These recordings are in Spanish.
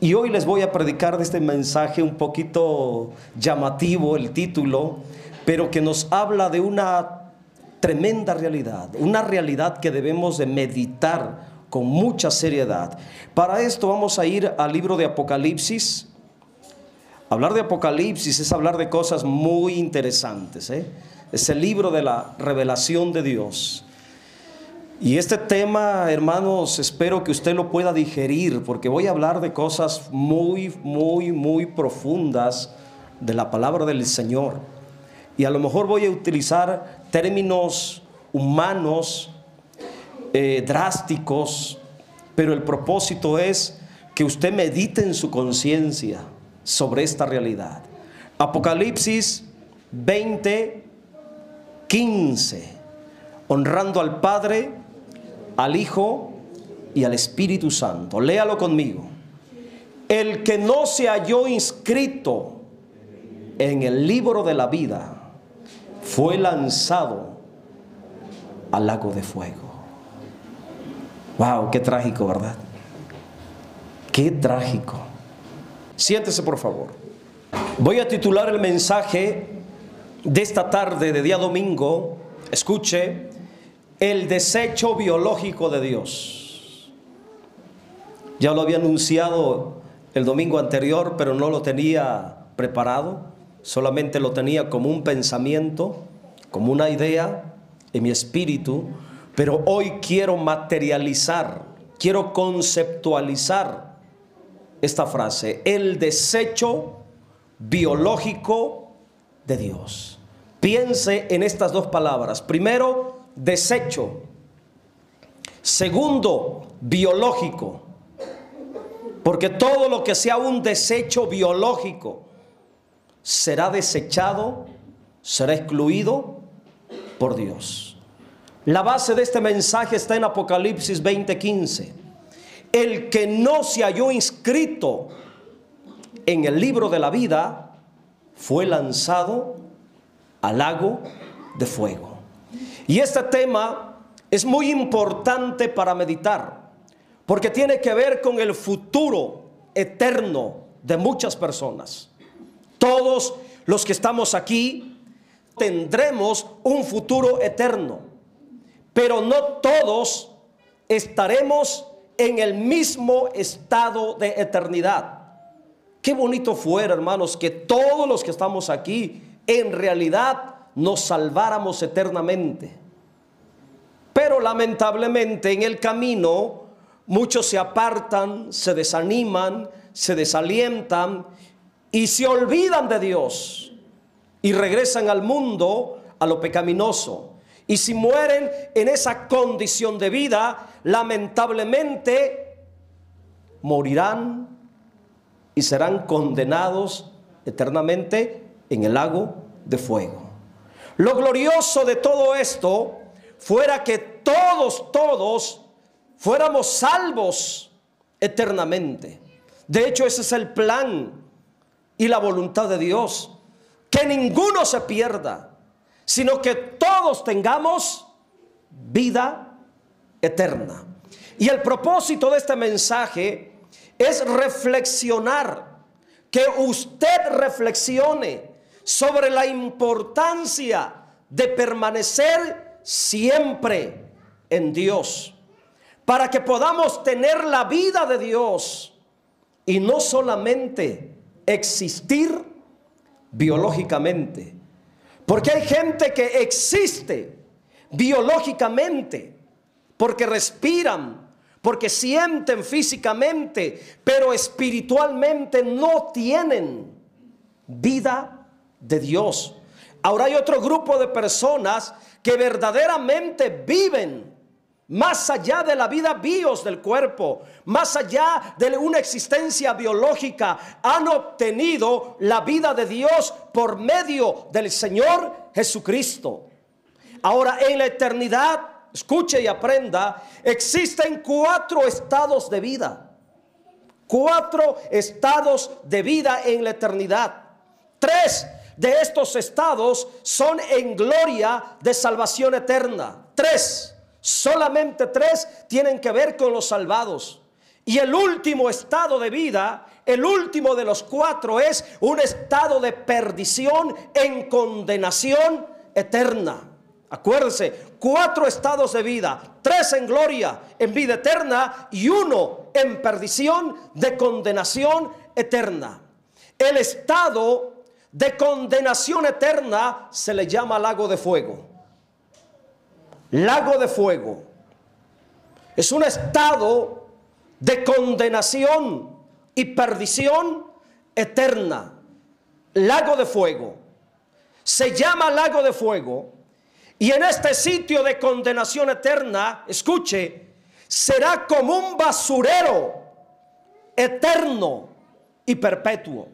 Y hoy les voy a predicar de este mensaje un poquito llamativo, el título, pero que nos habla de una tremenda realidad, una realidad que debemos de meditar con mucha seriedad. Para esto vamos a ir al libro de Apocalipsis. Hablar de Apocalipsis es hablar de cosas muy interesantes, Es el libro de la revelación de Dios. Y este tema, hermanos, espero que usted lo pueda digerir, porque voy a hablar de cosas muy profundas de la palabra del Señor. Y a lo mejor voy a utilizar términos humanos, drásticos, pero el propósito es que usted medite en su conciencia sobre esta realidad. Apocalipsis 20:15, honrando al Padre, al Hijo y al Espíritu Santo. Léalo conmigo. El que no se halló inscrito en el libro de la vida fue lanzado al lago de fuego. Wow, qué trágico, ¿verdad? Qué trágico. Siéntese, por favor. Voy a titular el mensaje de esta tarde, de día domingo. Escuche: el desecho biológico de Dios. Ya lo había anunciado el domingo anterior, pero no lo tenía preparado. Solamente lo tenía como un pensamiento, como una idea en mi espíritu. Pero hoy quiero materializar, quiero conceptualizar esta frase: el desecho biológico de Dios. Piense en estas dos palabras. Primero, desecho. Segundo, biológico. Porque todo lo que sea un desecho biológico será desechado, será excluido por Dios. La base de este mensaje está en Apocalipsis 20:15. El que no se halló inscrito en el libro de la vida fue lanzado al lago de fuego. Y este tema es muy importante para meditar, porque tiene que ver con el futuro eterno de muchas personas. Todos los que estamos aquí tendremos un futuro eterno, pero no todos estaremos en el mismo estado de eternidad. Qué bonito fuera, hermanos, que todos los que estamos aquí en realidad nos salváramos eternamente. Pero lamentablemente en el camino muchos se apartan, se desaniman, se desalientan y se olvidan de Dios y regresan al mundo, a lo pecaminoso. Y si mueren en esa condición de vida, lamentablemente morirán y serán condenados eternamente en el lago de fuego. Lo glorioso de todo esto fuera que todos fuéramos salvos eternamente. De hecho, ese es el plan y la voluntad de Dios, que ninguno se pierda, sino que todos tengamos vida eterna. Y el propósito de este mensaje es reflexionar, que usted reflexione sobre la importancia de permanecer siempre en Dios, para que podamos tener la vida de Dios y no solamente existir biológicamente. Porque hay gente que existe biológicamente, porque respiran, porque sienten físicamente, pero espiritualmente no tienen vida de Dios. Ahora hay otro grupo de personas que verdaderamente viven más allá de la vida bios del cuerpo, más allá de una existencia biológica. Han obtenido la vida de Dios por medio del Señor Jesucristo. Ahora, en la eternidad, escuche y aprenda, existen 4 estados de vida. 4 estados de vida en la eternidad. 3 de estos estados son en gloria de salvación eterna. 3, solamente 3 tienen que ver con los salvados. Y el último estado de vida, el último de los 4, es un estado de perdición en condenación eterna. Acuérdense, 4 estados de vida, 3 en gloria, en vida eterna, y 1 en perdición de condenación eterna. El estado de condenación eterna se le llama lago de fuego. Lago de fuego. Es un estado de condenación y perdición eterna. Lago de fuego. Se llama lago de fuego. Y en este sitio de condenación eterna, escuche, será como un basurero eterno y perpetuo,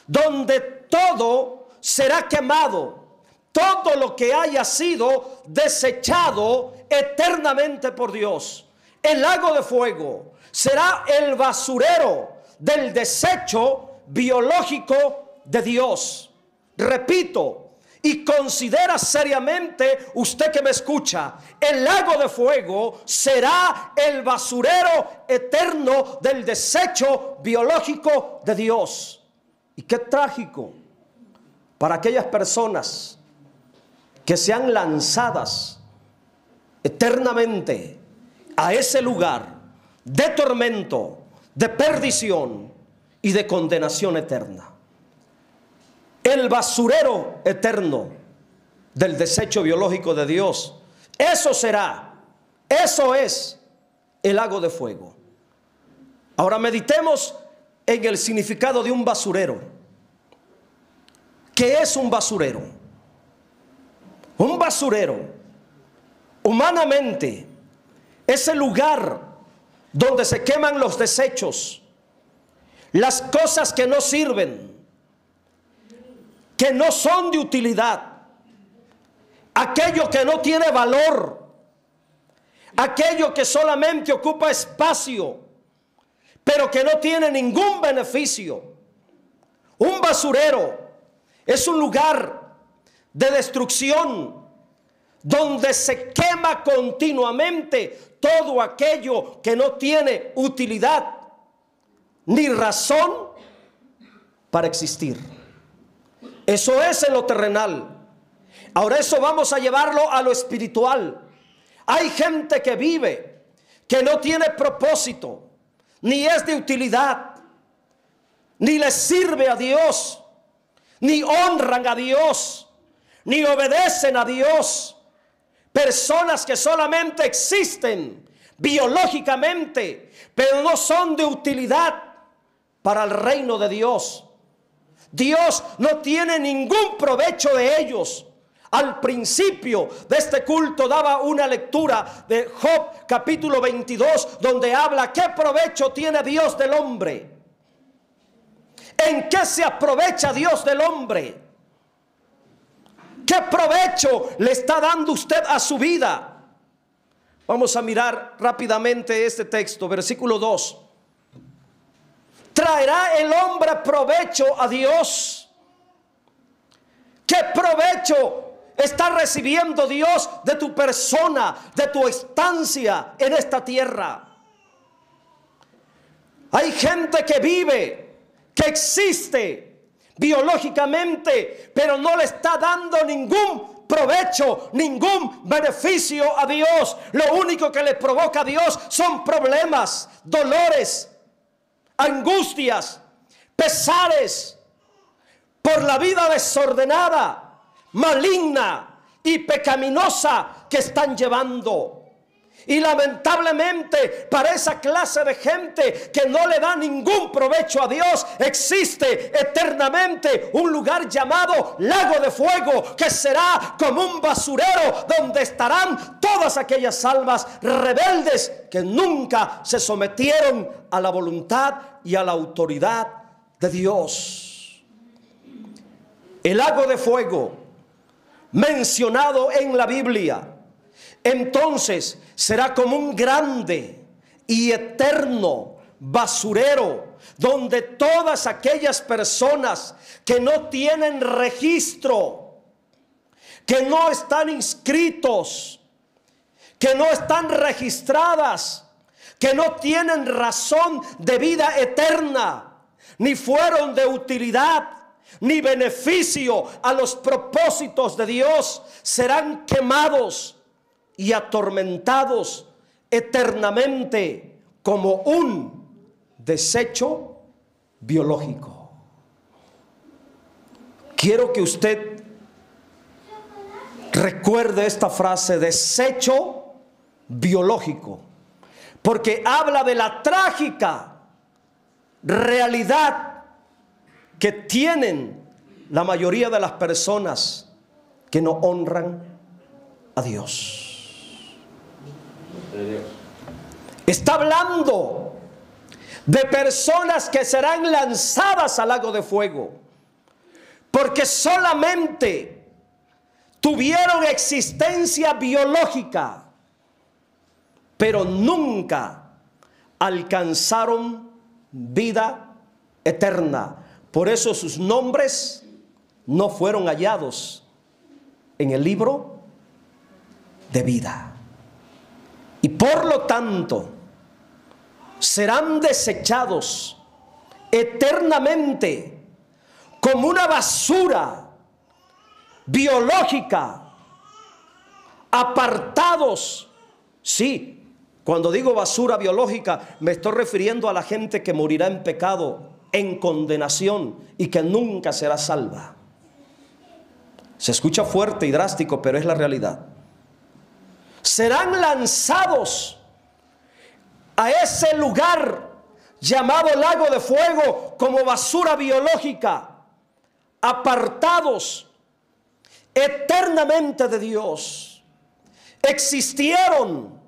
donde todo será quemado, todo lo que haya sido desechado eternamente por Dios. El lago de fuego será el basurero del desecho biológico de Dios. Repito, y considera seriamente, usted que me escucha, el lago de fuego será el basurero eterno del desecho biológico de Dios. Y qué trágico para aquellas personas que sean lanzadas eternamente a ese lugar de tormento, de perdición y de condenación eterna. El basurero eterno del desecho biológico de Dios. Eso será, eso es el lago de fuego. Ahora meditemos en el significado de un basurero. ¿Qué es un basurero? Un basurero, humanamente, es el lugar donde se queman los desechos, las cosas que no sirven, que no son de utilidad, aquello que no tiene valor, aquello que solamente ocupa espacio, pero que no tiene ningún beneficio. Un basurero es un lugar de destrucción donde se quema continuamente todo aquello que no tiene utilidad ni razón para existir. Eso es en lo terrenal. Ahora eso vamos a llevarlo a lo espiritual. Hay gente que vive, que no tiene propósito, ni es de utilidad, ni le sirve a Dios, ni honran a Dios, ni obedecen a Dios. Personas que solamente existen biológicamente, pero no son de utilidad para el reino de Dios. Dios no tiene ningún provecho de ellos. Al principio de este culto daba una lectura de Job capítulo 22, donde habla qué provecho tiene Dios del hombre. ¿En qué se aprovecha Dios del hombre? ¿Qué provecho le está dando usted a su vida? Vamos a mirar rápidamente este texto, versículo 2. ¿Traerá el hombre provecho a Dios? ¿Qué provecho está recibiendo Dios de tu persona, de tu estancia en esta tierra? Hay gente que vive, que existe biológicamente, pero no le está dando ningún provecho, ningún beneficio a Dios. Lo único que le provoca a Dios son problemas, dolores, angustias, pesares por la vida desordenada, maligna y pecaminosa que están llevando. Y lamentablemente para esa clase de gente que no le da ningún provecho a Dios, existe eternamente un lugar llamado lago de fuego, que será como un basurero donde estarán todas aquellas almas rebeldes que nunca se sometieron a la voluntad y a la autoridad de Dios. El lago de fuego mencionado en la Biblia entonces será como un grande y eterno basurero donde todas aquellas personas que no tienen registro, que no están inscritos, que no están registradas, que no tienen razón de vida eterna, ni fueron de utilidad, ni beneficio a los propósitos de Dios, serán quemados y atormentados eternamente como un desecho biológico. Quiero que usted recuerde esta frase, desecho biológico, porque habla de la trágica realidad que tienen la mayoría de las personas que no honran a Dios. Está hablando de personas que serán lanzadas al lago de fuego, porque solamente tuvieron existencia biológica, pero nunca alcanzaron vida eterna. Por eso sus nombres no fueron hallados en el libro de vida. Y por lo tanto, serán desechados eternamente como una basura biológica, apartados. Sí, cuando digo basura biológica, me estoy refiriendo a la gente que morirá en pecado, en condenación, y que nunca será salva. Se escucha fuerte y drástico, pero es la realidad. Serán lanzados a ese lugar llamado lago de fuego como basura biológica, apartados eternamente de Dios. Existieron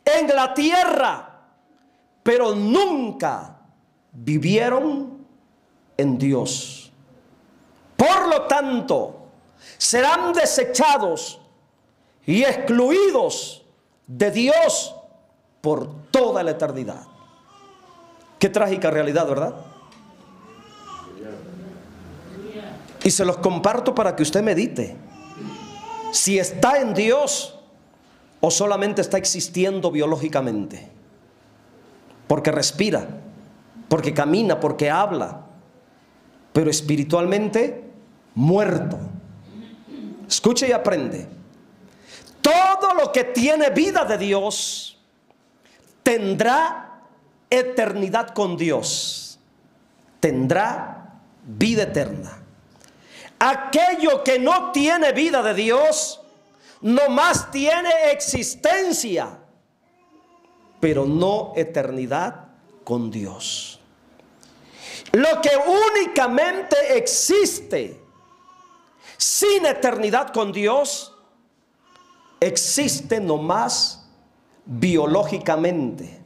en la tierra, pero nunca vivieron en Dios. Por lo tanto, serán desechados y excluidos de Dios por toda la eternidad. Qué trágica realidad, ¿verdad? Y se los comparto para que usted medite si está en Dios o solamente está existiendo biológicamente, porque respira, porque camina, porque habla, pero espiritualmente muerto. Escuche y aprende. Todo lo que tiene vida de Dios tendrá eternidad con Dios, tendrá vida eterna. Aquello que no tiene vida de Dios, nomás tiene existencia, pero no eternidad con Dios. Lo que únicamente existe sin eternidad con Dios, existe nomás biológicamente.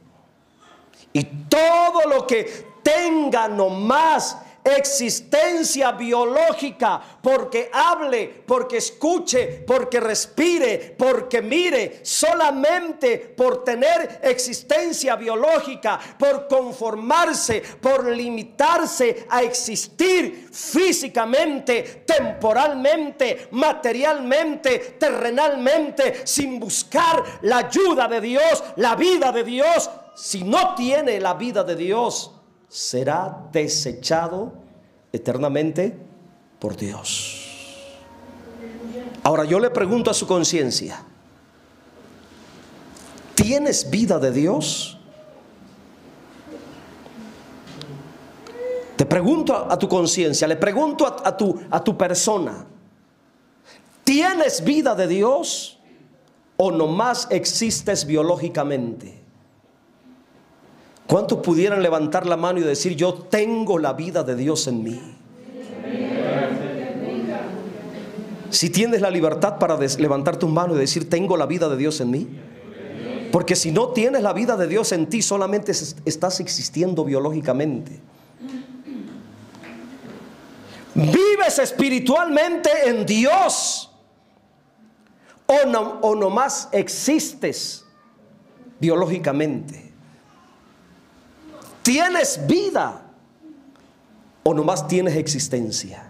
Y todo lo que tenga nomás existencia biológica, porque hable, porque escuche, porque respire, porque mire, solamente por tener existencia biológica, por conformarse, por limitarse a existir físicamente, temporalmente, materialmente, terrenalmente, sin buscar la ayuda de Dios, la vida de Dios. Si no tiene la vida de Dios, será desechado eternamente por Dios. Ahora yo le pregunto a su conciencia, ¿tienes vida de Dios? Te pregunto a tu conciencia, le pregunto a tu persona, ¿tienes vida de Dios o nomás existes biológicamente? ¿Cuántos pudieran levantar la mano y decir, yo tengo la vida de Dios en mí? Si tienes la libertad para levantar tus manos y decir, tengo la vida de Dios en mí. Porque si no tienes la vida de Dios en ti, solamente estás existiendo biológicamente. ¿Vives espiritualmente en Dios? ¿O nomás existes biológicamente? ¿Tienes vida o nomás tienes existencia?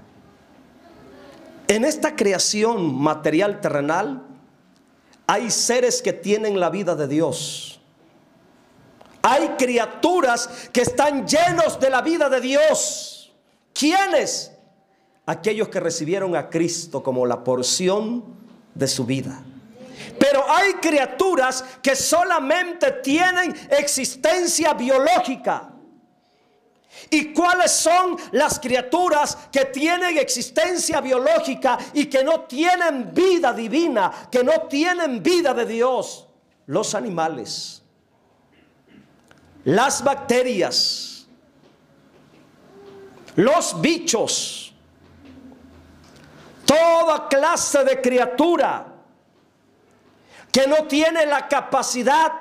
En esta creación material terrenal hay seres que tienen la vida de Dios. Hay criaturas que están llenos de la vida de Dios. ¿Quiénes? Aquellos que recibieron a Cristo como la porción de su vida. Pero hay criaturas que solamente tienen existencia biológica. ¿Y cuáles son las criaturas que tienen existencia biológica y que no tienen vida divina, que no tienen vida de Dios? Los animales, las bacterias, los bichos, toda clase de criatura que no tiene la capacidad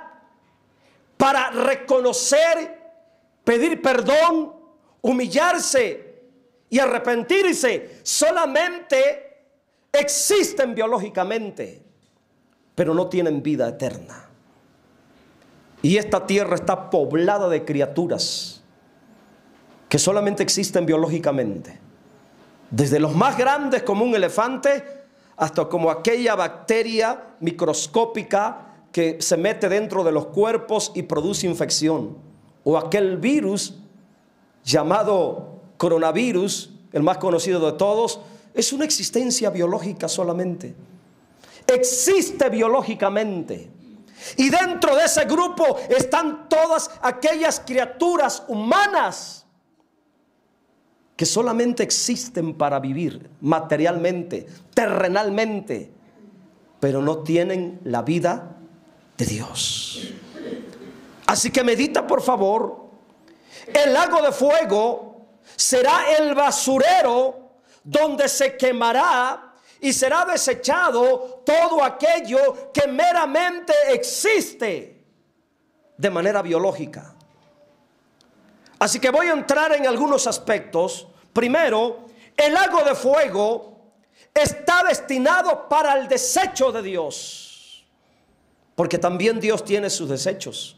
para reconocer, pedir perdón, humillarse y arrepentirse, solamente existen biológicamente, pero no tienen vida eterna. Y esta tierra está poblada de criaturas que solamente existen biológicamente, desde los más grandes como un elefante hasta como aquella bacteria microscópica que se mete dentro de los cuerpos y produce infección, o aquel virus llamado coronavirus, el más conocido de todos. Es una existencia biológica solamente, existe biológicamente. Y dentro de ese grupo están todas aquellas criaturas humanas que solamente existen para vivir materialmente, terrenalmente, pero no tienen la vida de Dios. Así que medita, por favor. El lago de fuego será el basurero donde se quemará y será desechado todo aquello que meramente existe de manera biológica. Así que voy a entrar en algunos aspectos. Primero, el lago de fuego está destinado para el desecho de Dios, porque también Dios tiene sus desechos.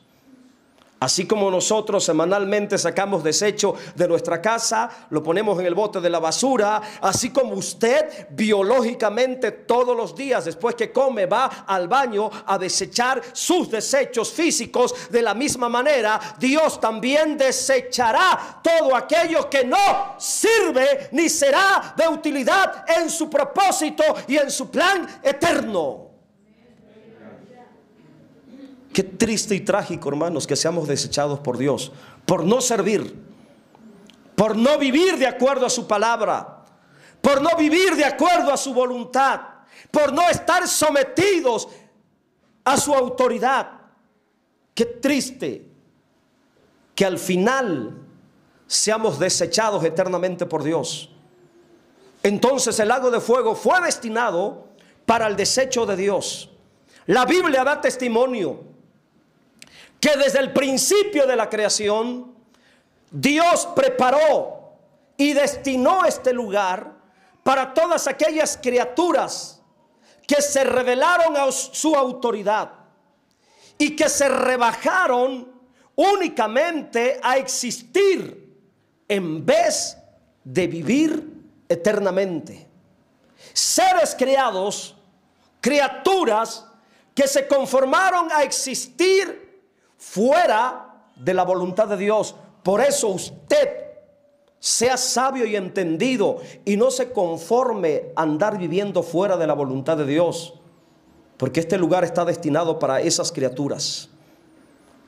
Así como nosotros semanalmente sacamos desecho de nuestra casa, lo ponemos en el bote de la basura, así como usted biológicamente todos los días después que come va al baño a desechar sus desechos físicos, de la misma manera Dios también desechará todo aquello que no sirve ni será de utilidad en su propósito y en su plan eterno. Qué triste y trágico, hermanos, que seamos desechados por Dios por no servir, por no vivir de acuerdo a su palabra, por no vivir de acuerdo a su voluntad, por no estar sometidos a su autoridad. Qué triste que al final seamos desechados eternamente por Dios. Entonces el lago de fuego fue destinado para el desecho de Dios. La Biblia da testimonio que desde el principio de la creación Dios preparó y destinó este lugar para todas aquellas criaturas que se rebelaron a su autoridad y que se rebajaron únicamente a existir en vez de vivir eternamente. Seres creados, criaturas que se conformaron a existir fuera de la voluntad de Dios. Por eso usted sea sabio y entendido y no se conforme a andar viviendo fuera de la voluntad de Dios, porque este lugar está destinado para esas criaturas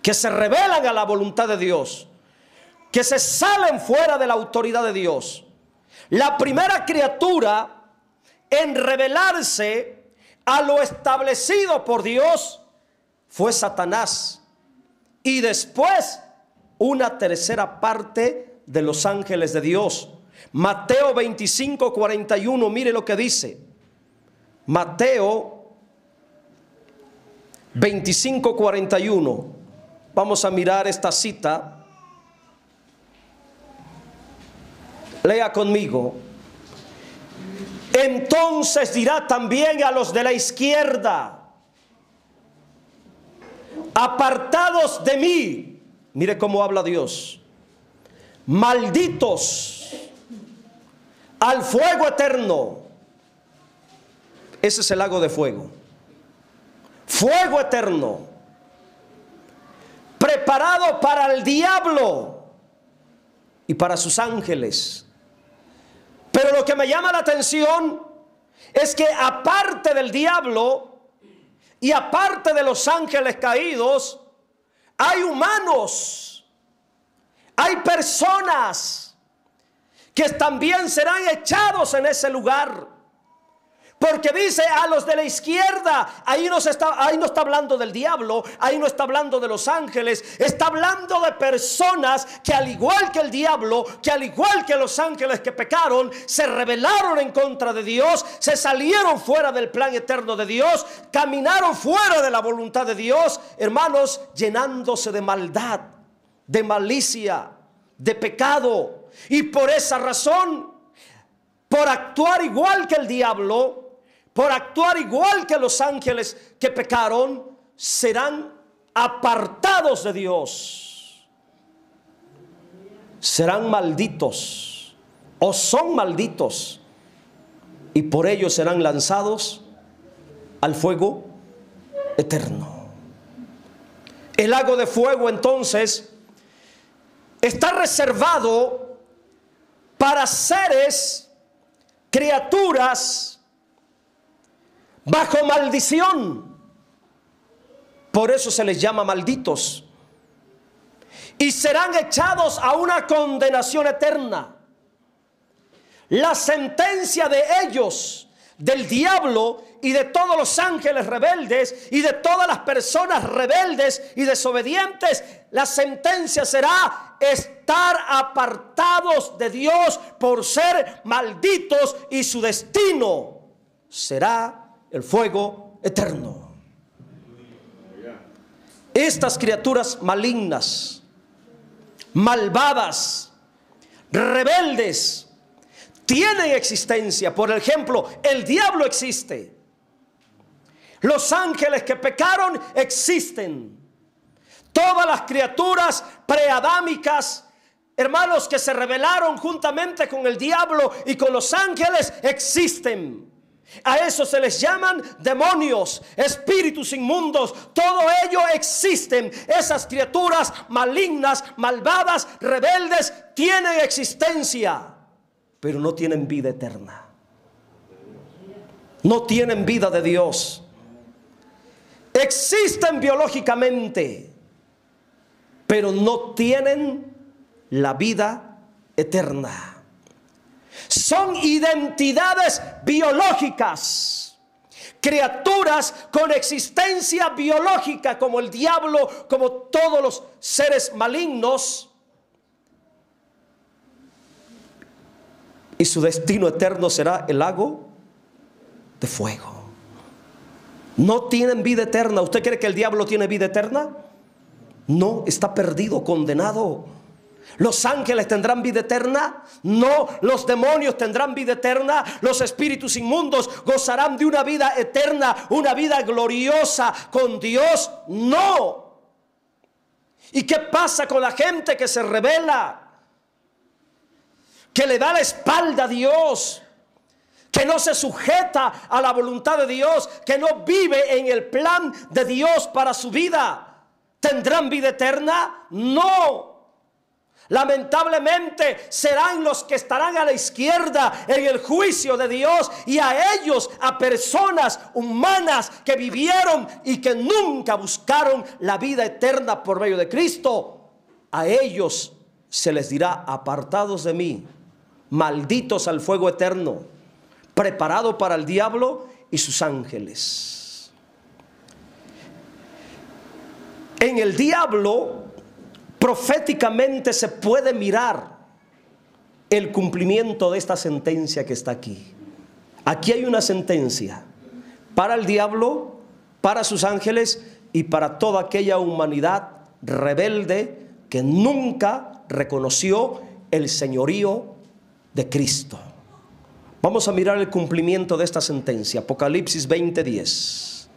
que se rebelan a la voluntad de Dios, que se salen fuera de la autoridad de Dios. La primera criatura en rebelarse a lo establecido por Dios fue Satanás, y después una tercera parte de los ángeles de Dios. Mateo 25:41, mire lo que dice. Mateo 25:41. Vamos a mirar esta cita. Lea conmigo. Entonces dirá también a los de la izquierda: apartados de mí. Mire cómo habla Dios. Malditos al fuego eterno. Ese es el lago de fuego. Fuego eterno. preparado para el diablo y para sus ángeles. Pero lo que me llama la atención es que aparte del diablo y aparte de los ángeles caídos, hay humanos, hay personas que también serán echados en ese lugar. Porque dice a los de la izquierda, ahí no está hablando del diablo, ahí no está hablando de los ángeles, está hablando de personas que al igual que el diablo, que al igual que los ángeles que pecaron, se rebelaron en contra de Dios, se salieron fuera del plan eterno de Dios, caminaron fuera de la voluntad de Dios, hermanos, llenándose de maldad, de malicia, de pecado. Y por esa razón, por actuar igual que el diablo, por actuar igual que los ángeles que pecaron, serán apartados de Dios. Serán malditos o son malditos y por ello serán lanzados al fuego eterno. El lago de fuego entonces está reservado para seres, criaturas bajo maldición. Por eso se les llama malditos. Y serán echados a una condenación eterna. La sentencia de ellos, del diablo y de todos los ángeles rebeldes y de todas las personas rebeldes y desobedientes, la sentencia será estar apartados de Dios por ser malditos, y su destino será el fuego eterno. Estas criaturas malignas, malvadas, rebeldes, tienen existencia. Por ejemplo, el diablo existe. Los ángeles que pecaron existen. Todas las criaturas preadámicas, hermanos, que se rebelaron juntamente con el diablo y con los ángeles, existen. A eso se les llaman demonios, espíritus inmundos. Todo ello existen. Esas criaturas malignas, malvadas, rebeldes, tienen existencia, pero no tienen vida eterna. No tienen vida de Dios. Existen biológicamente, pero no tienen la vida eterna. Son identidades biológicas, criaturas con existencia biológica, como el diablo, como todos los seres malignos. Y su destino eterno será el lago de fuego. No tienen vida eterna. ¿Usted cree que el diablo tiene vida eterna? No, está perdido, condenado. ¿Los ángeles tendrán vida eterna? No. ¿Los demonios tendrán vida eterna? ¿Los espíritus inmundos gozarán de una vida eterna, una vida gloriosa con Dios? No. ¿Y qué pasa con la gente que se rebela, que le da la espalda a Dios, que no se sujeta a la voluntad de Dios, que no vive en el plan de Dios para su vida? ¿Tendrán vida eterna? No. Lamentablemente serán los que estarán a la izquierda en el juicio de Dios, y a ellos, a personas humanas que vivieron y que nunca buscaron la vida eterna por medio de Cristo, a ellos se les dirá: apartados de mí, malditos al fuego eterno, preparado para el diablo y sus ángeles. En el diablo proféticamente se puede mirar el cumplimiento de esta sentencia que está aquí. Aquí hay una sentencia para el diablo, para sus ángeles y para toda aquella humanidad rebelde que nunca reconoció el señorío de Cristo. Vamos a mirar el cumplimiento de esta sentencia. Apocalipsis 20:10.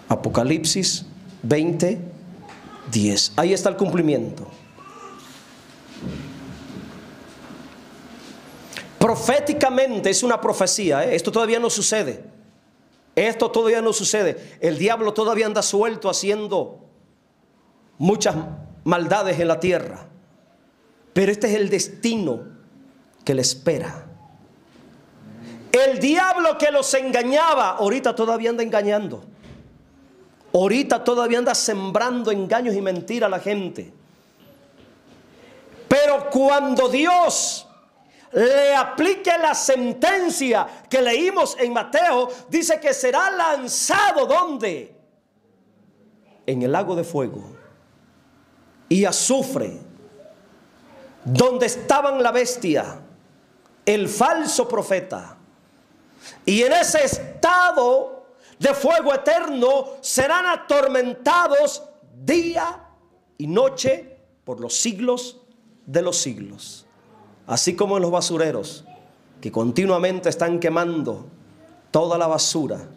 Apocalipsis 20:10. Ahí está el cumplimiento. Proféticamente es una profecía, ¿eh? Esto todavía no sucede. Esto todavía no sucede. El diablo todavía anda suelto haciendo muchas maldades en la tierra, pero este es el destino que le espera. El diablo que los engañaba, ahorita todavía anda engañando. Ahorita todavía anda sembrando engaños y mentiras a la gente. Pero cuando Dios le aplique la sentencia que leímos en Mateo, dice que será lanzado ¿dónde? En el lago de fuego y azufre, donde estaban la bestia, el falso profeta. Y en ese estado de fuego eterno serán atormentados día y noche por los siglos de los siglos. Así como en los basureros, que continuamente están quemando toda la basura,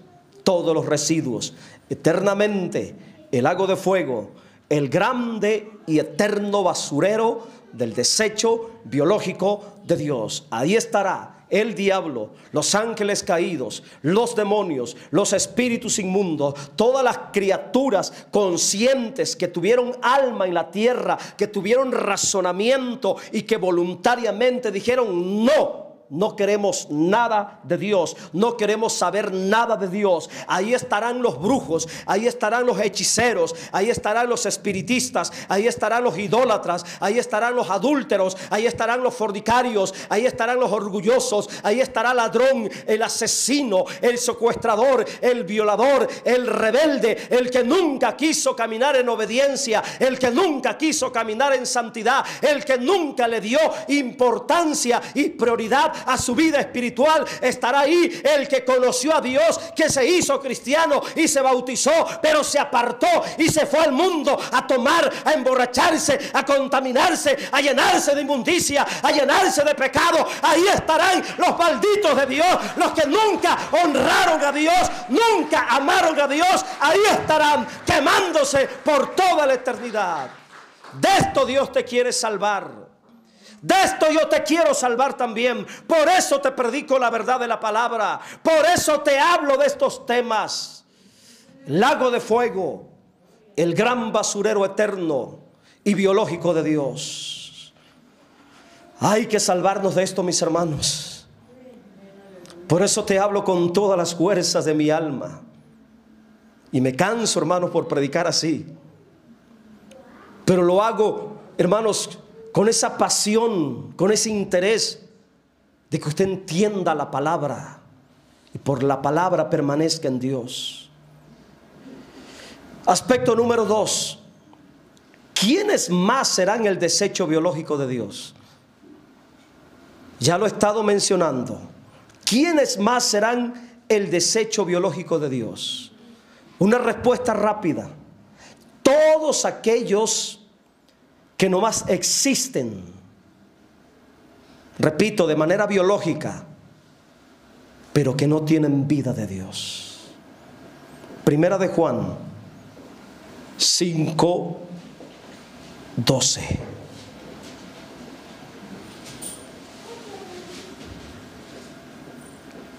todos los residuos. Eternamente el lago de fuego, el grande y eterno basurero del desecho biológico de Dios. Ahí estará el diablo, los ángeles caídos, los demonios, los espíritus inmundos, todas las criaturas conscientes que tuvieron alma en la tierra, que tuvieron razonamiento y que voluntariamente dijeron no. No queremos nada de Dios, no queremos saber nada de Dios. Ahí estarán los brujos, ahí estarán los hechiceros, ahí estarán los espiritistas, ahí estarán los idólatras, ahí estarán los adúlteros, ahí estarán los fornicarios, ahí estarán los orgullosos, ahí estará el ladrón, el asesino, el secuestrador, el violador, el rebelde, el que nunca quiso caminar en obediencia, el que nunca quiso caminar en santidad, el que nunca le dio importancia y prioridad a su vida espiritual. Estará ahí el que conoció a Dios, que se hizo cristiano y se bautizó, pero se apartó y se fue al mundo a tomar, a emborracharse, a contaminarse, a llenarse de inmundicia, a llenarse de pecado. Ahí estarán los malditos de Dios, los que nunca honraron a Dios, nunca amaron a Dios. Ahí estarán quemándose por toda la eternidad. De esto Dios te quiere salvar. De esto yo te quiero salvar también. Por eso te predico la verdad de la palabra. Por eso te hablo de estos temas. Lago de fuego, el gran basurero eterno y biológico de Dios. Hay que salvarnos de esto, mis hermanos. Por eso te hablo con todas las fuerzas de mi alma. Y me canso, hermanos, por predicar así. Pero lo hago, hermanos, con esa pasión, con ese interés de que usted entienda la palabra y por la palabra permanezca en Dios. Aspecto número 2. ¿Quiénes más serán el desecho biológico de Dios? Ya lo he estado mencionando. ¿Quiénes más serán el desecho biológico de Dios? Una respuesta rápida. Todos aquellos que nomás existen, repito, de manera biológica, pero que no tienen vida de Dios. Primera de Juan 5:12.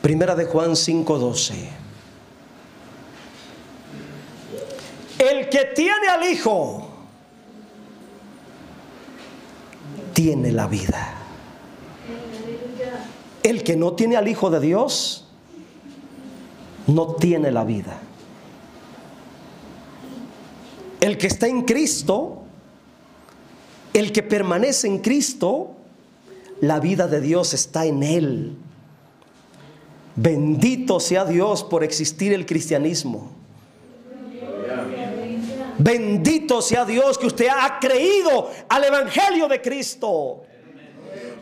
Primera de Juan 5:12. El que tiene al Hijo tiene la vida. El que no tiene al Hijo de Dios no tiene la vida. El que está en Cristo, el que permanece en Cristo, la vida de Dios está en él. Bendito sea Dios por existir el cristianismo. Bendito sea Dios que usted ha creído al Evangelio de Cristo.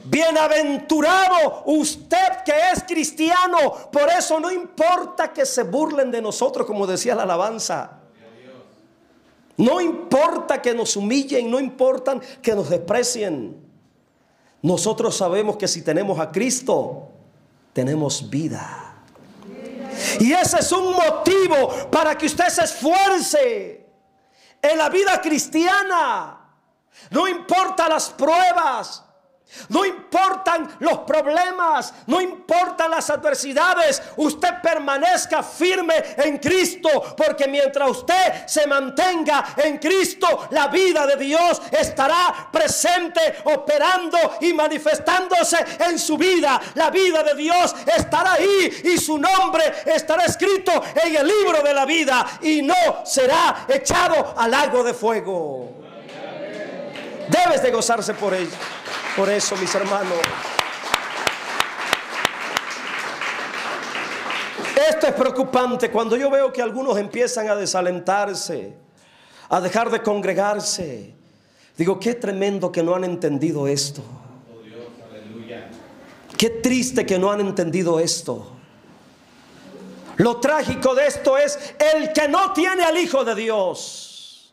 Bienaventurado usted que es cristiano. Por eso no importa que se burlen de nosotros, como decía la alabanza. No importa que nos humillen, no importa que nos desprecien. Nosotros sabemos que si tenemos a Cristo, tenemos vida. Y ese es un motivo para que usted se esfuerce en la vida cristiana. No importa las pruebas, No importan los problemas, no importan las adversidades. Usted permanezca firme en Cristo, porque mientras usted se mantenga en Cristo, la vida de Dios estará presente, operando y manifestándose en su vida. La vida de Dios estará ahí y su nombre estará escrito en el libro de la vida y no será echado al lago de fuego. Debes de gozarse por ello. Por eso, mis hermanos, esto es preocupante cuando yo veo que algunos empiezan a desalentarse, a dejar de congregarse. Digo, qué tremendo que no han entendido esto. Qué triste que no han entendido esto. Lo trágico de esto es el que no tiene al Hijo de Dios,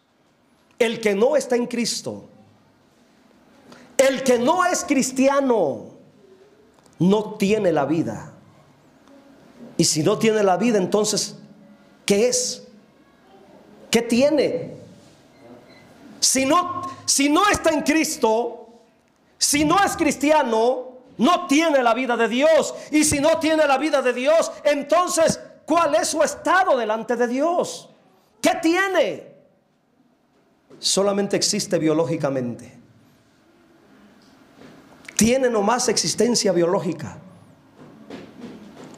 el que no está en Cristo, el que no es cristiano, no tiene la vida. Y si no tiene la vida, entonces, ¿qué es? ¿Qué tiene? Si no está en Cristo, si no es cristiano, no tiene la vida de Dios. Y si no tiene la vida de Dios, entonces, ¿cuál es su estado delante de Dios? ¿Qué tiene? Solamente existe biológicamente. Tiene nomás existencia biológica,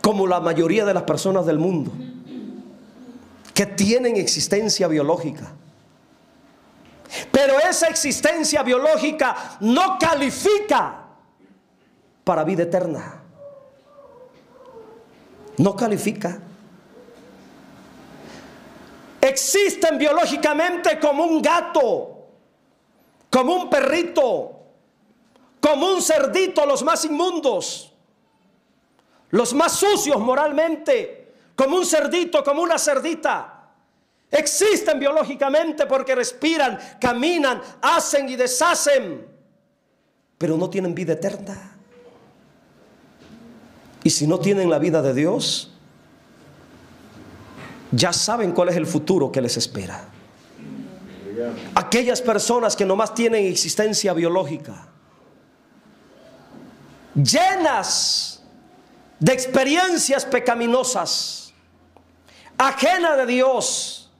como la mayoría de las personas del mundo, que tienen existencia biológica. Pero esa existencia biológica no califica para vida eterna. No califica. Existen biológicamente como un gato, como un perrito, como un cerdito, los más inmundos, los más sucios moralmente, como un cerdito, como una cerdita. Existen biológicamente porque respiran, caminan, hacen y deshacen, pero no tienen vida eterna. Y si no tienen la vida de Dios, ya saben cuál es el futuro que les espera. Aquellas personas que nomás tienen existencia biológica, llenas de experiencias pecaminosas, ajenas de Dios,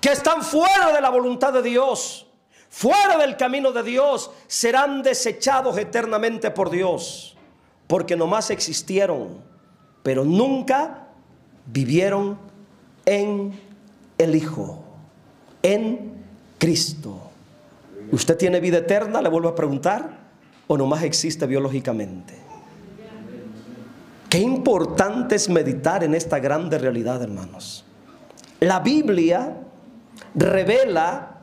que están fuera de la voluntad de Dios, fuera del camino de Dios, serán desechados eternamente por Dios, porque nomás existieron, pero nunca vivieron en el Hijo, en Cristo. ¿Usted tiene vida eterna? Le vuelvo a preguntar. ¿O nomás existe biológicamente? Qué importante es meditar en esta grande realidad, hermanos. La Biblia revela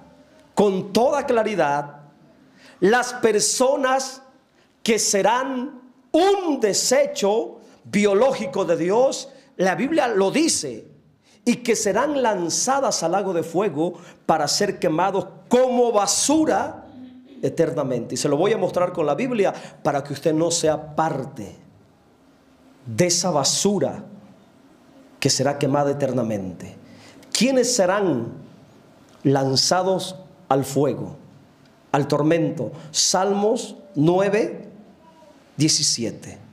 con toda claridad las personas que serán un desecho biológico de Dios. La Biblia lo dice. Y que serán lanzadas al lago de fuego para ser quemados como basura eternamente. Y se lo voy a mostrar con la Biblia para que usted no sea parte de esa basura que será quemada eternamente. ¿Quiénes serán lanzados al fuego, al tormento? Salmos 9, 17.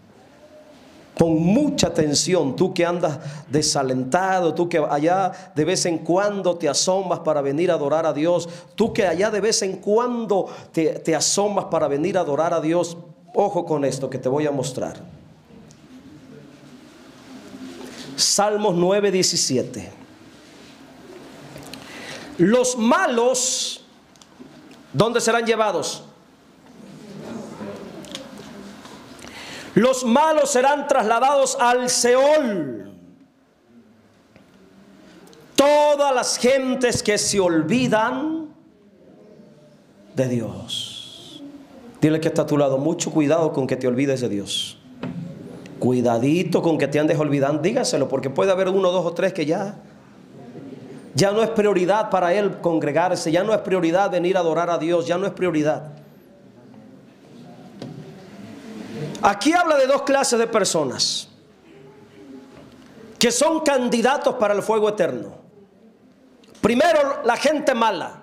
Pon mucha atención, tú que andas desalentado, tú que allá de vez en cuando te asomas para venir a adorar a Dios, tú que allá de vez en cuando te asomas para venir a adorar a Dios. Ojo con esto que te voy a mostrar. Salmos 9, 17. Los malos, ¿dónde serán llevados? Los malos serán trasladados al Seol. Todas las gentes que se olvidan de Dios. Dile que está a tu lado, mucho cuidado con que te olvides de Dios. Cuidadito con que te andes olvidando. Dígaselo, porque puede haber uno, dos o tres que ya no es prioridad para él congregarse. Ya no es prioridad venir a adorar a Dios. Ya no es prioridad. Aquí habla de dos clases de personas que son candidatos para el fuego eterno. Primero, la gente mala.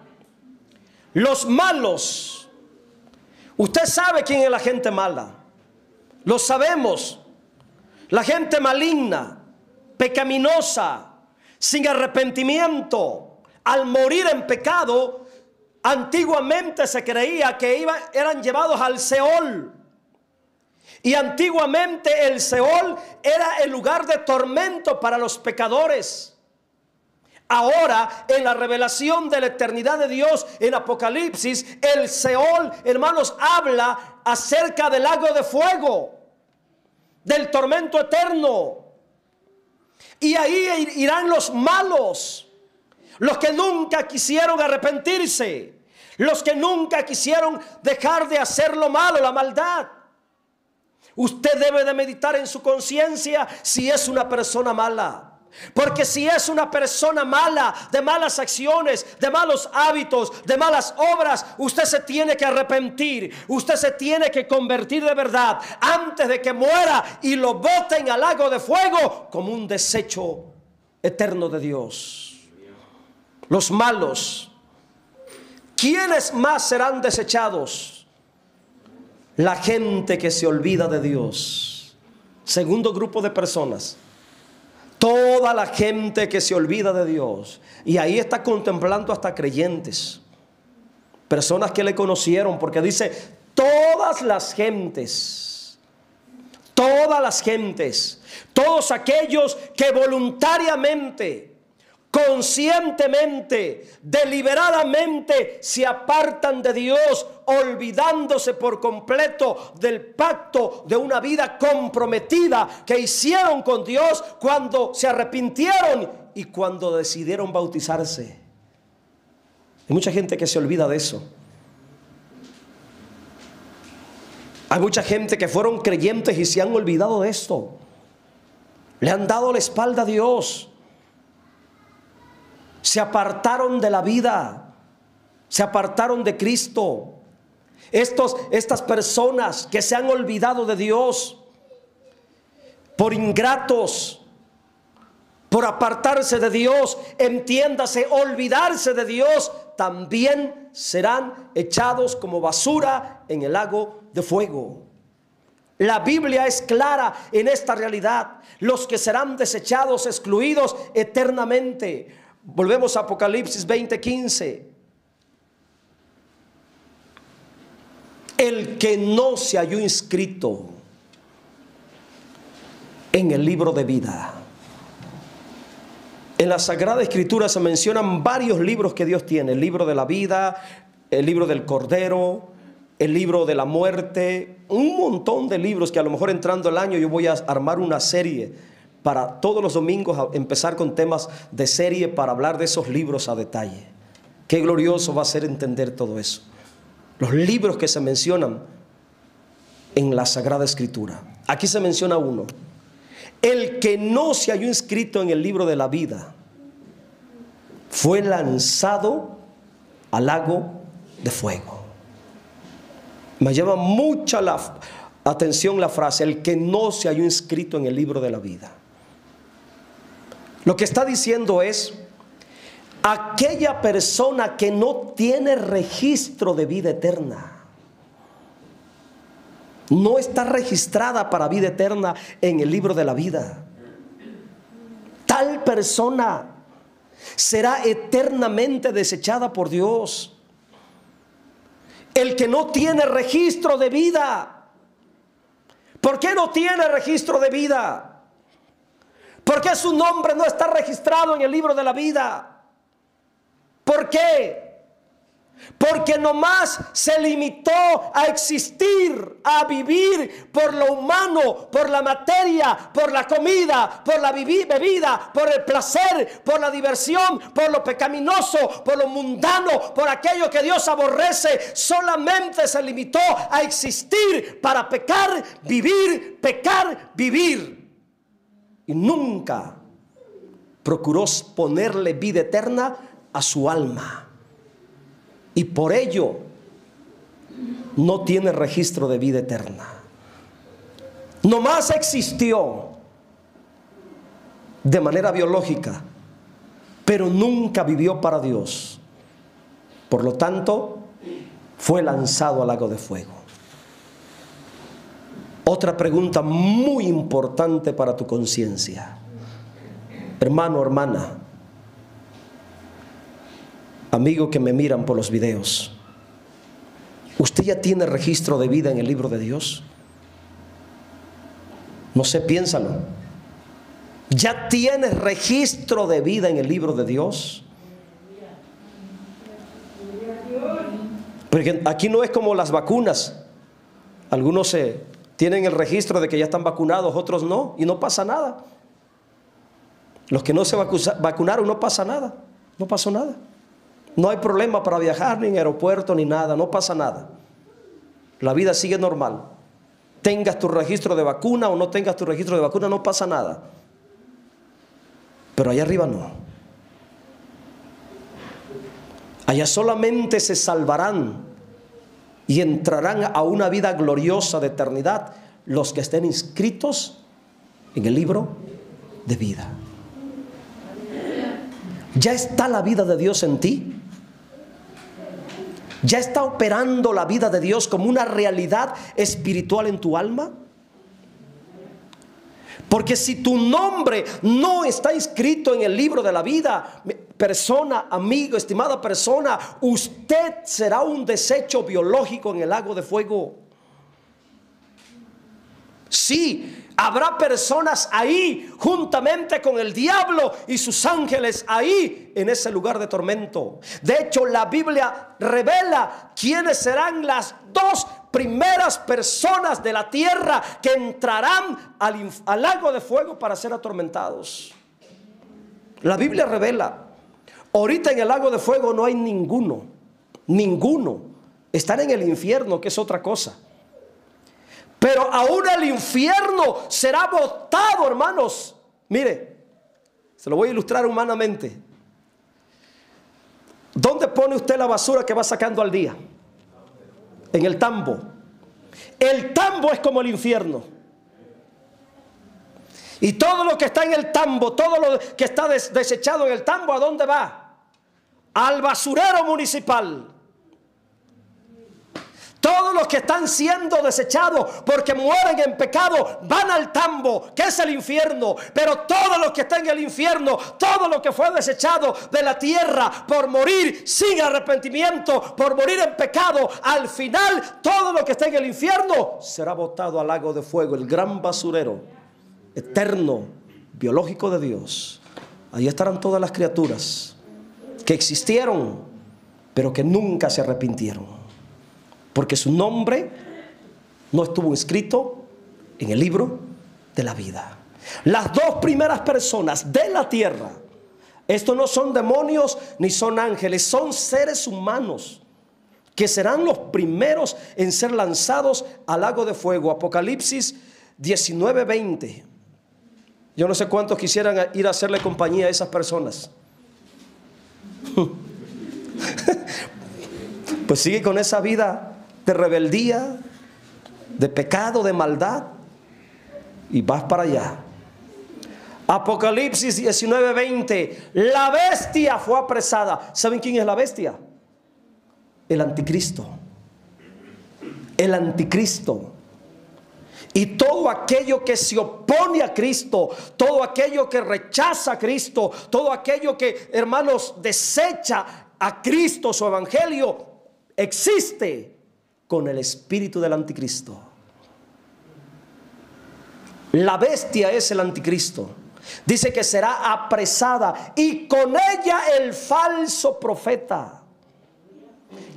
Los malos, Usted sabe quién es la gente mala. Lo sabemos. La gente maligna, pecaminosa, sin arrepentimiento, al morir en pecado, antiguamente se creía que eran llevados al Seol. Y antiguamente el Seol era el lugar de tormento para los pecadores. Ahora, en la revelación de la eternidad de Dios en Apocalipsis, el Seol, hermanos, habla acerca del lago de fuego, del tormento eterno. Y ahí irán los malos, los que nunca quisieron arrepentirse, los que nunca quisieron dejar de hacer lo malo, la maldad. Usted debe de meditar en su conciencia si es una persona mala. Porque si es una persona mala, de malas acciones, de malos hábitos, de malas obras, usted se tiene que arrepentir. Usted se tiene que convertir de verdad antes de que muera y lo boten al lago de fuego como un desecho eterno de Dios. Los malos. ¿Quiénes más serán desechados? La gente que se olvida de Dios. Segundo grupo de personas. Toda la gente que se olvida de Dios. Y ahí está contemplando hasta creyentes. Personas que le conocieron, porque dice todas las gentes. Todas las gentes. Todos aquellos que voluntariamente, conscientemente, deliberadamente se apartan de Dios, olvidándose por completo del pacto de una vida comprometida que hicieron con Dios cuando se arrepintieron y cuando decidieron bautizarse. Hay mucha gente que se olvida de eso. Hay mucha gente que fueron creyentes y se han olvidado de esto. Le han dado la espalda a Dios. Se apartaron de la vida, se apartaron de Cristo. Estas personas que se han olvidado de Dios por ingratos, por apartarse de Dios, entiéndase, olvidarse de Dios, también serán echados como basura en el lago de fuego. La Biblia es clara en esta realidad. Los que serán desechados, excluidos eternamente. Volvemos a Apocalipsis 20:15. El que no se halló inscrito en el libro de vida. En la Sagrada Escritura se mencionan varios libros que Dios tiene. El libro de la vida, el libro del Cordero, el libro de la muerte. Un montón de libros que a lo mejor entrando el año yo voy a armar una serie para todos los domingos a empezar con temas de serie para hablar de esos libros a detalle. Qué glorioso va a ser entender todo eso. Los libros que se mencionan en la Sagrada Escritura. Aquí se menciona uno. El que no se halló inscrito en el libro de la vida fue lanzado al lago de fuego. Me llama mucha la atención la frase, el que no se halló inscrito en el libro de la vida. Lo que está diciendo es, aquella persona que no tiene registro de vida eterna, no está registrada para vida eterna en el libro de la vida. Tal persona será eternamente desechada por Dios. El que no tiene registro de vida. ¿Por qué no tiene registro de vida? ¿Por qué su nombre no está registrado en el libro de la vida? ¿Por qué? Porque nomás se limitó a existir, a vivir por lo humano, por la materia, por la comida, por la bebida, por el placer, por la diversión, por lo pecaminoso, por lo mundano, por aquello que Dios aborrece. Solamente se limitó a existir para pecar, vivir. Y nunca procuró ponerle vida eterna a su alma. Y por ello no tiene registro de vida eterna. Nomás existió de manera biológica, pero nunca vivió para Dios. Por lo tanto, fue lanzado al lago de fuego. Otra pregunta muy importante para tu conciencia. Hermano, hermana, amigo que me miran por los videos, ¿usted ya tiene registro de vida en el libro de Dios? No sé, piénsalo. ¿Ya tienes registro de vida en el libro de Dios? Porque aquí no es como las vacunas. Algunos tienen el registro de que ya están vacunados, otros no, y no pasa nada. Los que no se vacunaron, no pasa nada. No pasó nada. No hay problema para viajar, ni en aeropuerto, ni nada. No pasa nada. La vida sigue normal. Tengas tu registro de vacuna o no tengas tu registro de vacuna, no pasa nada. Pero allá arriba no. Allá solamente se salvarán y entrarán a una vida gloriosa de eternidad los que estén inscritos en el libro de vida. ¿Ya está la vida de Dios en ti? ¿Ya está operando la vida de Dios como una realidad espiritual en tu alma? Porque si tu nombre no está inscrito en el libro de la vida, persona, amigo, estimada persona, usted será un desecho biológico en el lago de fuego. Sí, habrá personas ahí juntamente con el diablo y sus ángeles ahí en ese lugar de tormento. De hecho, la Biblia revela quiénes serán las dos primeras personas de la tierra que entrarán al lago de fuego para ser atormentados. La Biblia revela. Ahorita en el lago de fuego no hay ninguno. Están en el infierno, que es otra cosa. Pero aún el infierno será botado, hermanos. Mire, se lo voy a ilustrar humanamente. ¿Dónde pone usted la basura que va sacando al día? En el tambo. El tambo es como el infierno. Y todo lo que está en el tambo, todo lo que está desechado en el tambo, ¿a dónde va? Al basurero municipal. Todos los que están siendo desechados porque mueren en pecado van al tambo, que es el infierno. Pero todos los que están en el infierno, todo lo que fue desechado de la tierra por morir sin arrepentimiento, por morir en pecado, al final todo lo que está en el infierno será botado al lago de fuego, el gran basurero eterno, biológico de Dios. Ahí estarán todas las criaturas que existieron, pero que nunca se arrepintieron. Porque su nombre no estuvo inscrito en el libro de la vida. Las dos primeras personas de la tierra, estos no son demonios ni son ángeles, son seres humanos que serán los primeros en ser lanzados al lago de fuego. Apocalipsis 19:20. Yo no sé cuántos quisieran ir a hacerle compañía a esas personas. Pues sigue con esa vida de rebeldía, de pecado, de maldad, y vas para allá. Apocalipsis 19:20. La bestia fue apresada. ¿Saben quién es la bestia? El anticristo. El anticristo. Y todo aquello que se opone a Cristo, todo aquello que rechaza a Cristo, todo aquello que, hermanos, desecha a Cristo, su evangelio, existe con el espíritu del anticristo. La bestia es el anticristo. Dice que será apresada y con ella el falso profeta,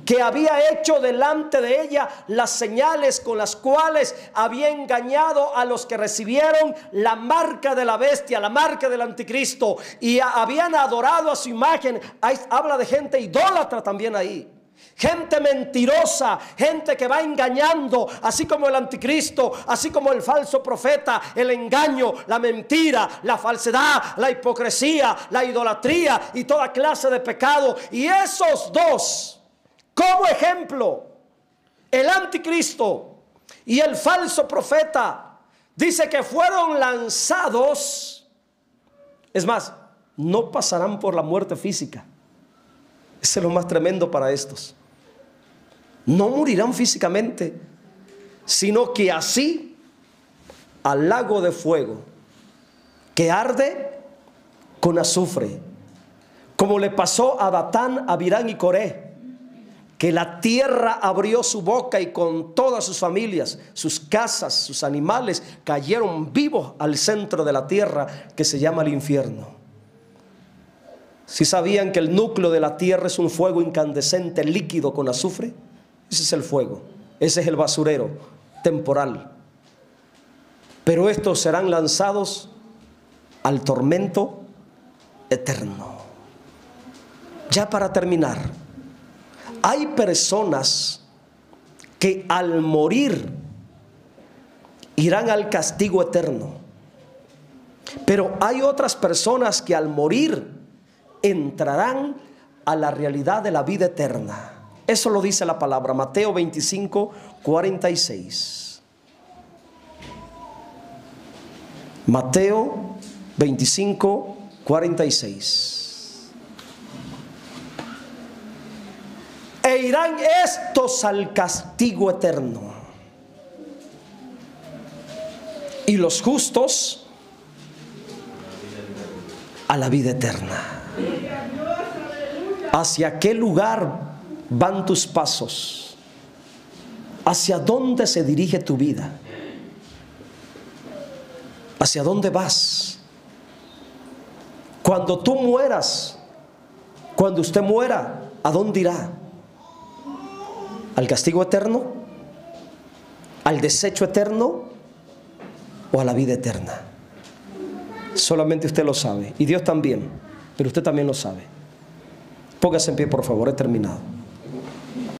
que había hecho delante de ella las señales con las cuales había engañado a los que recibieron la marca de la bestia, la marca del anticristo, y habían adorado a su imagen. Habla de gente idólatra también ahí. Gente mentirosa, gente que va engañando, así como el anticristo, así como el falso profeta, el engaño, la mentira, la falsedad, la hipocresía, la idolatría y toda clase de pecado. Y esos dos, como ejemplo, el anticristo y el falso profeta, dice que fueron lanzados. Es más, no pasarán por la muerte física. Eso es lo más tremendo para estos. No morirán físicamente, sino que así al lago de fuego que arde con azufre, como le pasó a Datán, Abirán y Coré, que la tierra abrió su boca y con todas sus familias, sus casas, sus animales cayeron vivos al centro de la tierra que se llama el infierno. ¿Sí sabían que el núcleo de la tierra es un fuego incandescente líquido con azufre? Ese es el fuego, ese es el basurero temporal. Pero estos serán lanzados al tormento eterno. Ya para terminar, hay personas que al morir irán al castigo eterno, pero hay otras personas que al morir entrarán a la realidad de la vida eterna. Eso lo dice la palabra, Mateo 25, 46. Mateo 25, 46. E irán estos al castigo eterno, y los justos a la vida eterna. ¿Hacia qué lugar van tus pasos? ¿Hacia dónde se dirige tu vida? ¿Hacia dónde vas? Cuando tú mueras, cuando usted muera, ¿a dónde irá? ¿Al castigo eterno? ¿Al desecho eterno? ¿O a la vida eterna? Solamente usted lo sabe, y Dios también, pero usted también lo sabe. Póngase en pie, por favor, he terminado.